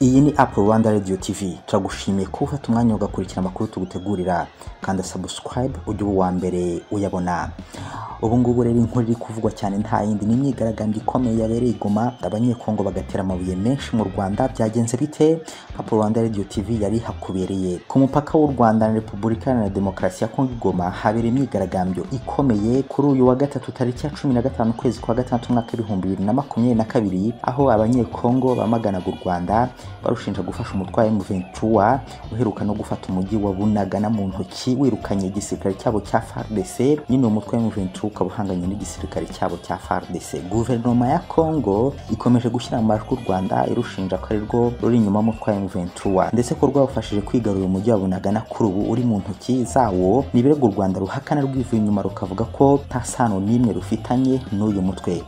Iyi ni Apple Rwanda Radio TV. Turagushimiye ko ufata umwanya ugakurikira amakuru tugutegurira. Kanda subscribe ujye uwa mbere uyabona. Ubu ngubu rero inkuru iri kuvugwa cyane nta yindi ni imyigaragambyo ikomeye yabereye i Goma, abanyekongo bagatera amabuye menshi mu Rwanda. Byagenze bite? Apple Rwanda Radio TV yari hakubereye ku mupaka w'u Rwanda na Repubulika Iharanira Demokarasi ya Kongo i Goma. Habereye imyigaragambyo ikomeye kuri uyu wa gatatu tariki ya 15 kwezi kwa gatandatu mwaka 2022, aho abanyekongo bamaganaga u Rwanda barushinja gufasha umutwe wa M23 uheruka no gufata umujyi wa Bunagana mu ntoki, wirukanye igisirikare cyabo cya FARDC. Nyine umutwe wa M23 ukabuhanganye n'igisirikare cyabo cya FARDC. Guverinoma ya Kongo ikomeje gushyira mu majwi u Rwanda irushinja ko arirwo ruri inyuma y'umutwe wa M23 ndetse ko rwabafashije kwigarurira umujyi wa Bunagana kuri ubu uri mu ntoki zawo. Nibirego u Rwanda ruhakana rwivuye inyuma rukavuga ko nta sano n'imwe rufitanye n'uyu mutwe.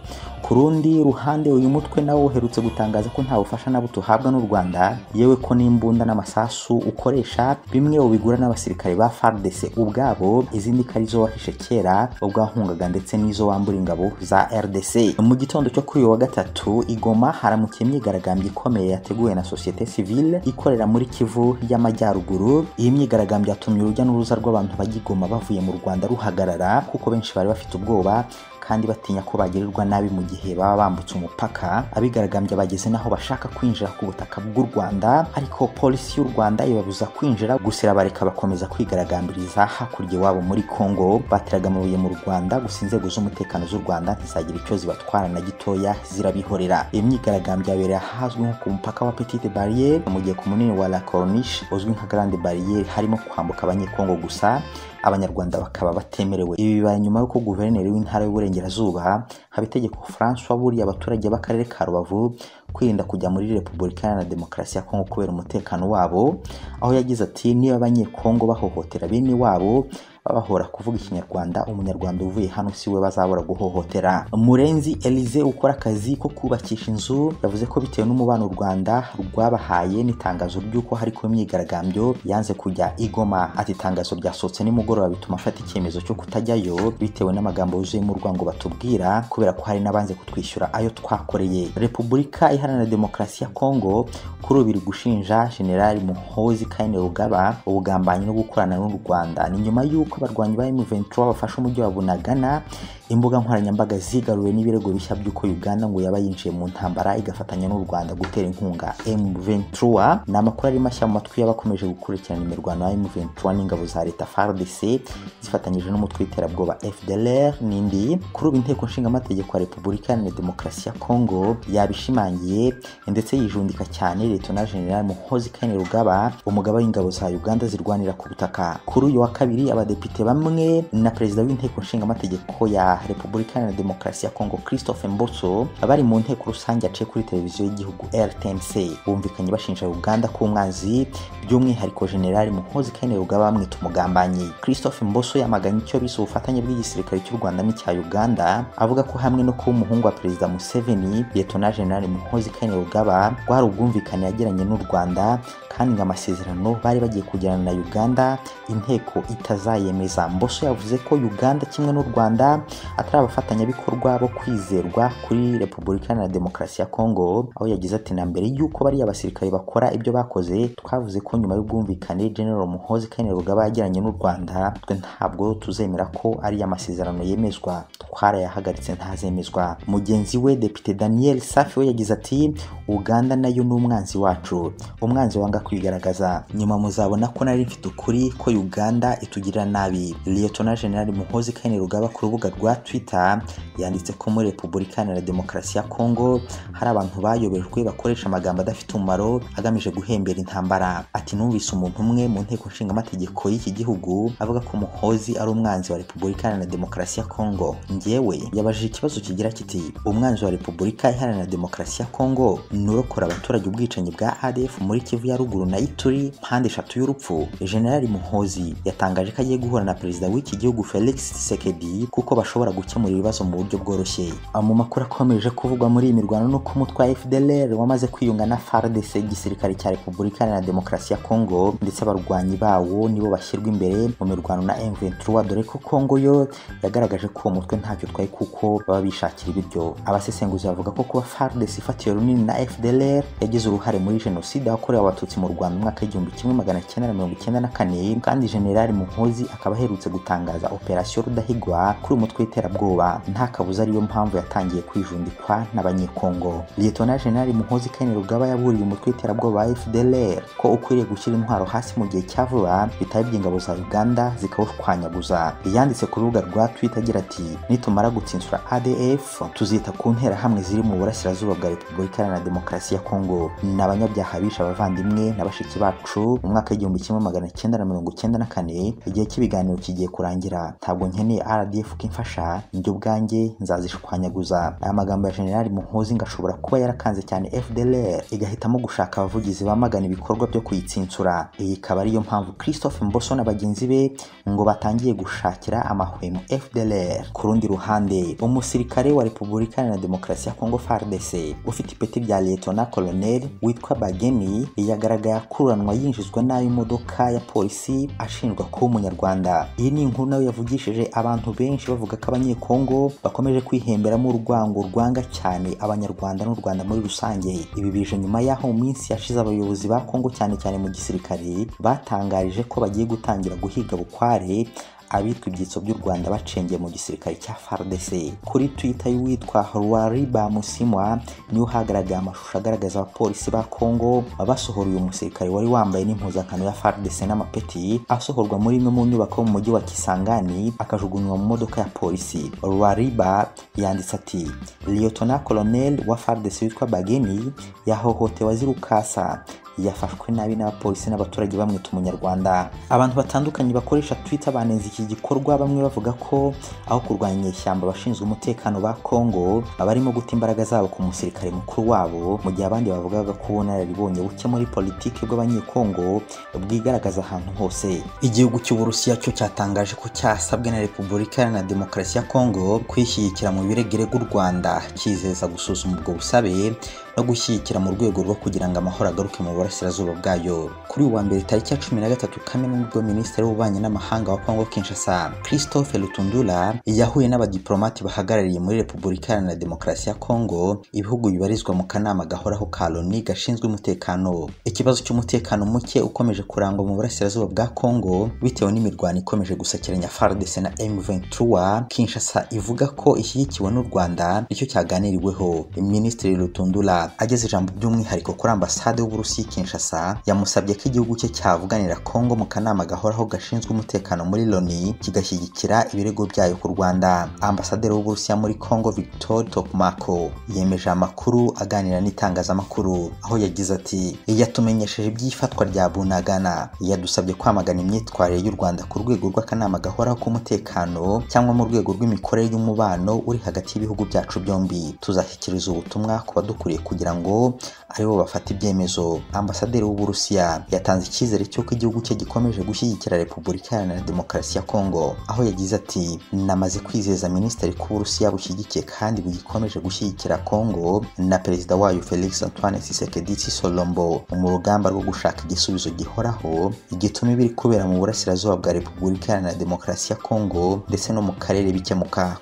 Ku rundi ruhande uyu mutwe nawo uherutse gutangaza ko nta bufasha na buto uhabwa n'u Rwanda, yewe ko n'imbunda n'amasasu ukoresha bimwe ubigura n'abasirikare ba FARDC ubwabo, izindi karizo wahishe kera ubwahungaga ndetse n'izo wambura ingabo za RDC. Mu gitondo cyo kuri uyu wa gatatu i Goma haramukiye imyigaragambyo ikomeye yateguwe na societe civile ikorera muri Kivu y'Amajyaruguru. Iyi myigaragambyo yatumye urujya n'uruza rw'abantu bajya i Goma bavuye mu Rwanda ruhagarara, kuko benshi bari bafite ubwoba kandi batinya ko bagirirwa nabi mu gihe baba bambutse umupaka. Abigaragambye bageze naho bashaka kwinjira ku butaka bw'u Rwanda, ariko polisi y'u Rwanda ibabuza kwinjira, gusa bareka bakomeza kwigaragambiriza hakurya wabo muri Kongo. Bateraga amabuye mu Rwanda, gusa inzego z'umutekano z'u Rwanda ntizagira icyo zibatwara na gitoya, zirabihorera. Iyi myigaragambyo yabereye ahazwi nko ku mupaka wa Petite Barriere, mu gihe ku munini wa La Corniche uzwi nka Grande Barriere harimo kwambuka abanyekongo gusa, abanyarwanda bakaba batemerewe. Ibi bibaye nyuma y'uko guverineri w'intara y'Uburengerazuba Habitegeko François buriye abaturage b'akarere ka Rubavu kwirinda kujya muri Repubulika Iharanira Demokarasi ya Kongo kubera umutekano wabo, aho yagize ati niba abanyekongo bahohotera bene wabo babahora kuvuga ikinyarwanda, umunyarwanda uvuye hano siwe bazabura guhohotera. Murenzi Elize ukora akazi ko kubakisha inzu yavuze ko bitewe n'umubano u Rwanda rwabahaye n'itangazo ry'uko hari ku myigaragambyo yanze kujya i Goma. Ati itangazo ryasohotse nimugoroba bituma afata icyemezo cyo kutajyayo bitewe n'amagambo yuzuye mu rwango batubwira, kubera ko hari n'abanze kutwishyura ayo twakoreye. Repubulika Iharanira Demokarasi ya Kongo kuri ubu iri gushinja General Muhoozi Kainerugaba ubugambanyi no gukorana n'u Rwanda. Ni nyuma y'uko abarwanyi ba M23 bafashe umujyi wa Bunagana, imbuga nkoranyambaga zigaruwe n'ibirego bishya by'uko Uganda ngo yaba yinjiye mu ntambara igafatanya n'u Rwanda gutera inkunga M23. N'amakuru ari mashya mu matwi y'abakomeje gukurikirana imirwano ya M23 n'ingabo za leta FARDC zifatanyije n'umutwe w'iterabwoba FDLR n'indi. Kuri ubu inteko nshingamategeko ya Repubulika Iharanira Demokarasi ya Kongo yabishimangiye ndetse yijundika cyane Lieutenant General Muhoozi Kainerugaba, umugaba w'ingabo za Uganda zirwanira ku butaka. Kuri uyu wa kabiri abadepite bamwe na perezida w'inteko nshingamategeko ya Repubulika Iharanira Demokarasi ya Kongo Christophe Mboso bari mu nteko rusange yaciye kuri televiziyo y'igihugu RTNC bumvikanye bashinja Uganda ko umwanzi, by'umwihariko General Muhoozi Kainerugaba bamwita umugambanyi. Christophe Mboso yamaganye icyo bise ubufatanye bw'igisirikare cy'u Rwanda n'icya Uganda, avuga ko hamwe no kuba umuhungu wa perezida Museveni, Lieutenant General Muhoozi Kainerugaba rwari ubwumvikane yagiranye n'u Rwanda kandi ngo amasezerano bari bagiye kugirana na Uganda inteko itazayemeza. Mboso yavuze ko Uganda kimwe n'u Rwanda atari abafatanyabikorwa bo kwizerwa kuri Repubulika Iharanira Demokarasi ya Kongo, aho yagize ati na mbere y'uko bari abasirikare bakora ibyo bakoze twavuze ko nyuma y'ubwumvikane General Muhoozi Kainerugaba yagiranye n'u Rwanda twe ntabwo tuzemera ko ari amasezerano yemezwa, twarayahagaritse ntazemezwa. Mugenzi we Depite Daniel Safi we yagize ati Uganda nayo ni umwanzi wacu, umwanzi wanga kwigaragaza. Nyuma muzabona ko nari mfite ukuri ko Uganda itugirira nabi. Lieutenant General Muhoozi Kainerugaba ku rubuga rwa Twitter yanditse ko muri Repubulika Iharanira Demokarasi ya Kongo hari abantu bayobejwe bakoresha amagambo adafite umumaro agamije guhembera intambara. Ati numvise umuntu umwe mu nteko nshingamategeko y'iki gihugu avuga ko Muhoozi ari umwanzi wa Repubulika Iharanira Demokarasi ya Kongo. Njyewe yabajije ikibazo kigira kiti umwanzi wa Repubulika Iharanira Demokarasi ya Kongo nurokora abaturage ubwicanyi bwa ADF muri Kivu ya ruguru na Ituri mpande 3 y'urupfu. General Muhoozi yatangaje ko agiye guhura na perezida w'iki gihugu Felix Tshisekedi kuko bashobora ishobora gukemura ibibazo mu buryo bworoshye. Mu makuru akomeje kuvugwa muri iyi mirwano nuko umutwe wa FDLR wamaze kwiyunga na FARDC, igisirikare cya Repubulika Iharanira Demokarasi ya Kongo, ndetse abarwanyi bawo nibo bashyirwa imbere mu mirwano na M23, dore ko Kongo yo yagaragaje ko uwo mutwe ntacyo twaye kuko baba bishakira ibiryo. Abasesenguzi bavuga ko kuba FARDC ifatiye runini na FDLR yagize uruhare muri jenoside yakorewe abatutsi mu Rwanda mu mwaka w'1994, kandi General Muhoozi akaba aherutse gutangaza operasiyo Rudahigwa kuri umutwe w'iterabwoba. Nta kabuza ariyo mpamvu yatangiye kwijundikwa n'abanyekongo. Lieutenant General Muhoozi Kainerugaba yaburiye umutwe w'iterabwoba wa FDLR ko ukwiriye gushyira intwaro hasi mu gihe cya vuba, bitabye ingabo za Uganda zikawushwanyaguza. Yanditse ku rubuga rwa Twitter agira ati, nitumara gutsinsura ADF tuzita ku nterahamwe ziri mu burasirazuba bwa Repubulika Iharanira Demokarasi ya Kongo. Ni abanyabyaha bishe abavandimwe na bashiki bacu mu mwaka w'1994. Igihe cy'ibiganiro kigiye kurangira, ntabwo nkeneye RDF kimfasha, njye ubwanjye nzazishwanyaguza. Aya magambo ya General Muhoozi ngashobora kuba yarakanze cyane FDLR igahitamo gushaka abavugizi bamagana ibikorwa byo kuyitsinsura. Iyi ikaba ariyo mpamvu Christophe Mboso na bagenzi be ngo batangiye gushakira amahwemo FDLR. Ku rundi ruhande, umusirikare wa Repubulika Iharanira Demokarasi ya Kongo FARDC ufite ipeti rya Lieutenant Colonel witwa Bageni yagaragaye akuranwa yinjizwa nayo imodoka ya polisi ashinjwa kuba umunyarwanda. Iyi ni inkuru nayo yavugishije abantu benshi bavuga ko abanyekongo bakomeje kwihemberamo urwango rwanga cyane abanyarwanda n'u Rwanda muri rusange. Ibi bije nyuma y'aho mu minsi yashize abayobozi ba Kongo cyane cyane mu gisirikare batangarije ko bagiye gutangira guhiga bukware abitwa ibyitso by'u Rwanda bacengeye mu gisirikare cya FARDC. Kuri Twitter y'uwitwa Rwariba Musimwa niyo hagaragaye amashusho agaragaza abapolisi ba Kongo basohora uyu musirikare wari wambaye n'impuzankano ya FARDC n'amapeti, asohorwa muri imwe mu nyubako mu mujyi wa Kisangani akajugunywa mu modoka ya polisi. Rwariba yanditse ati, Lieutenant Colonel wa FARDC witwa Bageni yahohotewe azira ukasa, yafashwe nabi n'abapolisi n'abaturage bamwita umunyarwanda. Abantu batandukanye bakoresha Twitter banenze iki gikorwa, bamwe bavuga ko aho kurwanya ishyamba abashinzwe umutekano ba Kongo barimo guta imbaraga zabo ku musirikare mukuru wabo, mu gihe abandi bavugaga ko ubunararibonye buke muri politiki bw'abanyekongo bwigaragaza ahantu hose. Igihugu cy'Uburusiya cyo cyatangaje ko cyasabwe na Repubulika Iharanira Demokarasi ya Kongo kwishyigikira mu biregere bw'u Rwanda, kizeza gusuzuma ubwo busabe no gushyigikira mu rwego rwo kugira ngo amahoro agaruke mu burasirazuba bwayo. Kuri uwa mbere tariki ya 13 Kamena nibwo Minisitiri w'Ububanyi n'Amahanga wa Kongo Kinshasa Christophe Lutundula yahuye n'abadiplomati bahagarariye muri Repubulika Iharanira Demokarasi ya Kongo ibihugu bibarizwa mu kanama gahoraho ka Loni gashinzwe umutekano. Ikibazo cy'umutekano muke ukomeje kurangwa mu burasirazuba bwa Kongo bitewe n'imirwano ikomeje gusakeranya FARDC na M23, Kinshasa ivuga ko ishyigikiwe n'u Rwanda nicyo cyaganiriweho. Minisitiri Lutundula ageze ijambo by'umwihariko kuri ambasade y'Uburusiya Kinshasa yamusabye ko igihugu cye cyavuganira Kongo mu kanama gahoraho gashinzwe umutekano muri Loni kigashyigikira ibirego byayo ku Rwanda. Ambasaderi w'Uburusiya muri Kongo Victor Tokmako yemeje amakuru aganira n'itangazamakuru, aho yagize ati, yatumenyesheje iby'ifatwa rya Bunagana, yadusabye kwamagana imyitwarire y'u Rwanda ku rwego rw'akanama gahoraho k'umutekano cyangwa mu rwego rw'imikorere y'umubano uri hagati y'ibihugu byacu byombi. Tuzashyikiriza ubutumwa ku badukuriye kugira ngo aribo bafata ibyemezo. Ambasaderi w'Uburusiya yatanze icyizere cy'uko igihugu cye gikomeje gushyigikira Repubulika Iharanira Demokarasi ya Kongo, aho yagize ati, namaze kwizeza Minisitiri ko Uburusiya bushyigikiye kandi bugikomeje gushyigikira Kongo na Perezida wayo Felix Antoine Tshisekedi Tshilombo mu rugamba rwo gushaka igisubizo gihoraho igituma ibiri kubera mu burasirazuba bwa Repubulika Iharanira Demokarasi ya Kongo ndetse no mu karere bikemuka.